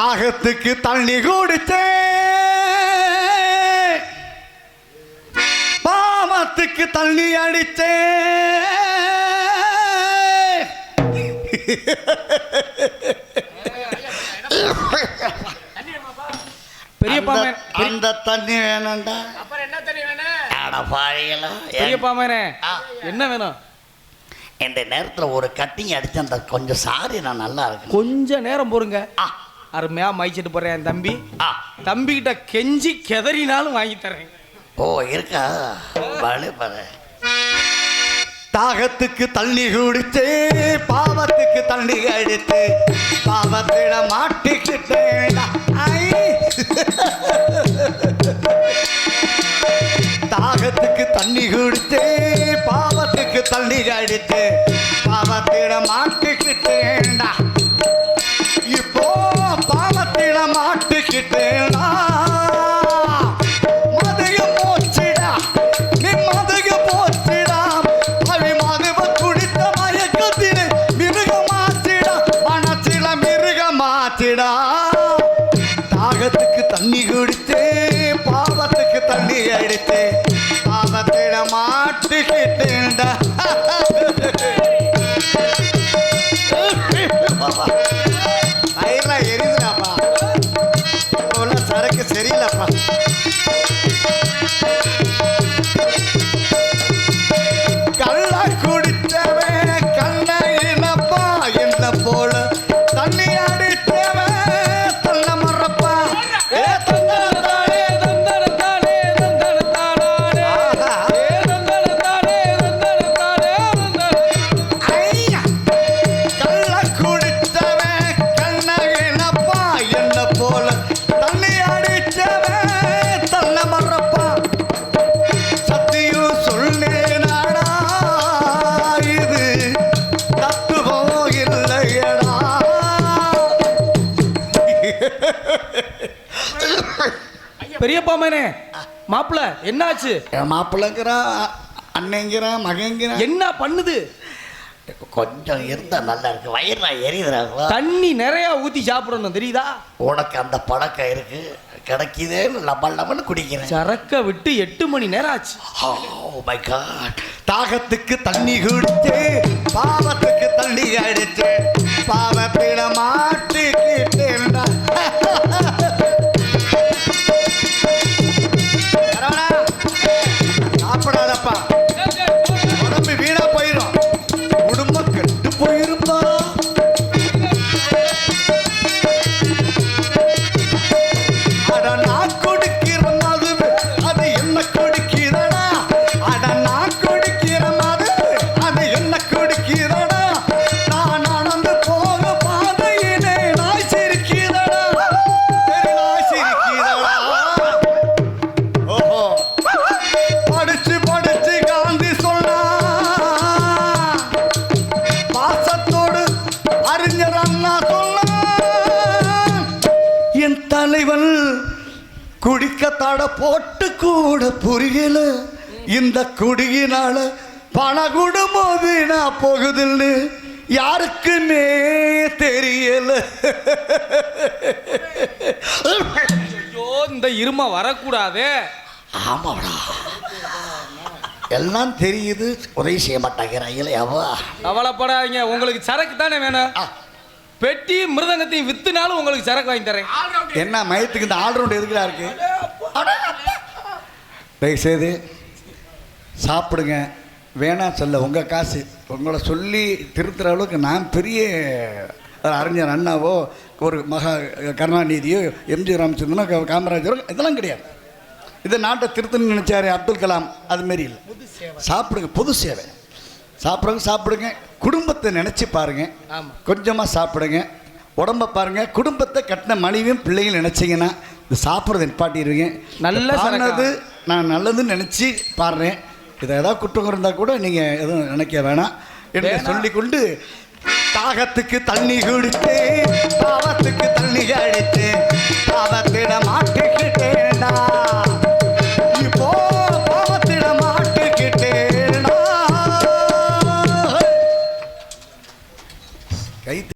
தாகத்துக்கு தண்ணி குடிச்சே பாவத்துக்கு தண்ணி அடிச்சே பெரியப்பா அந்த தண்ணி வேணும்டா. அப்புறம் என்ன தண்ணி வேணும்? பெரியப்பா மேனே என்ன வேணும்? இந்த நேரத்தில் ஒரு கட்டிங் அடிச்சு அந்த கொஞ்சம் சாரி நான் நல்லா இருக்கு. கொஞ்ச நேரம் போருங்க. அருமையா மைச்சிட்டு போறேன் என் தம்பி. தம்பி கிட்ட கெஞ்சி கெதறினாலும் வாங்கி தரேன். ஓ இருக்கா பாரு. தாகத்துக்கு தண்ணி குடிச்சு பாவத்துக்கு தண்ணி அடித்து பாவத்திட மாட்டிக்கிட்டேன். தாகத்துக்கு தண்ணி குடிச்சு பாவத்துக்கு தண்ணி அடித்து பாவத்திட மாட்டிக்கிட்டேன்டா. இப்போ பாவத்திட மாட்டிக்கிட்டேன்டா. தாகத்துக்கு தண்ணி குடித்து பாவத்துக்கு தண்ணி அடித்து பாவத்திட மாட்டிக்கிட்டேன்டா. வயிறுலாம் எரியுதுடாப்பா. உள்ள சரக்கு சரியில்லப்பா. கள்ள குடித்தவன் கண்ண இனப்பா என்ன போல தண்ணி பெரியப்பா மேனே மாப்பிள்ள என்னாச்சு? மாப்பிள்ளங்கிறா அண்ணங்கிறா மகங்கிறா என்ன பண்ணுது? கொஞ்சம் இருந்தா நல்லா இருக்கு. வயிறு எரியுதுறாங்க. தண்ணி நிறைய ஊத்தி சாப்பிடணும் தெரியுதா? உனக்கு அந்த பழக்கம் இருக்கு. கிடைக்குதே லபன்னு குடிக்கிறேன். சரக்க விட்டு 8 மணி நேரம் ஆச்சு. Oh my God. தாகத்துக்கு தண்ணி குடிச்சு பாவத்துக்கு தண்ணி அடிச்சு பாவத்திட மாட்டிக்கிட்டேன்டா. சாப்பிடாதப்பா, உடம்பு வீணா போயிடும், குடும்பம் கெட்டு போயிருப்பா. அட நான் கொடுக்கிற மது அது என்ன கொடுக்கிறடா. அட நான் கொடுக்கிற மது அது என்ன கொடுக்கிறடா. நான் நடந்து போக பாதையிலே நாய் சிரிக்கிறடா. நாய் சிரிக்கிறடா. ஓஹோ படிச்சு படிச்சு காந்தி சொன்னா பாசத்தோடு அறிஞர் அண்ணா சொன்னா என் தலைவன் குடிக்க தட போட்டு கூட புரியல. இந்த குடியினால பண குடும்போது நான் போகுதுன்னு யாருக்குமே தெரியல. ஐயோ இந்த இருமை வரக்கூடாது. ஆமாடா, எல்லாம் தெரியுது, உதவி செய்ய மாட்டாங்கிறாங்களே. அவா கவலைப்படாதீங்க, உங்களுக்கு சரக்கு தானே வேணும். பெட்டி மிருதங்கத்தையும் வித்துனாலும் உங்களுக்கு சரக்கு வாங்கி தரேன். என்ன மயத்துக்கு இந்த ஆல்ரவுண்ட் எதுக்குடா இருக்கு? தயவுசெய்து சாப்பிடுங்க, வேணாம் சொல்ல உங்கள் காசு. உங்களை சொல்லி திருத்துற அளவுக்கு நான் பெரிய அறிஞர் அண்ணாவோ ஒரு மகா கருணாநிதியோ எம்ஜி ராமச்சந்திரனோ காமராஜரோ இதெல்லாம் கிடையாது. இதை நாட்டை திருத்தணும்னு நினச்சாரு அப்துல் கலாம், அதுமாரி இல்லை. சாப்பிடுங்க, பொது சேவை. சாப்பிடுங்க, குடும்பத்தை நினச்சி பாருங்கள், கொஞ்சமாக சாப்பிடுங்க, உடம்பை பாருங்கள். குடும்பத்தை கட்டின மனைவியும் பிள்ளையும் நினச்சிங்கன்னா இது சாப்பிட்றத நிப்பாட்டிடுவீங்க. நல்லது நான் நல்லதுன்னு நினச்சி பாடுறேன். இதை ஏதாவது குற்றம் இருந்தால் கூட நீங்கள் எதுவும் நினைக்க வேணாம் என்று சொல்லிக்கொண்டு தாகத்துக்கு தண்ணி குடித்து பாவத்துக்கு தண்ணி அடித்து பாவத்திட மாட்டேன்.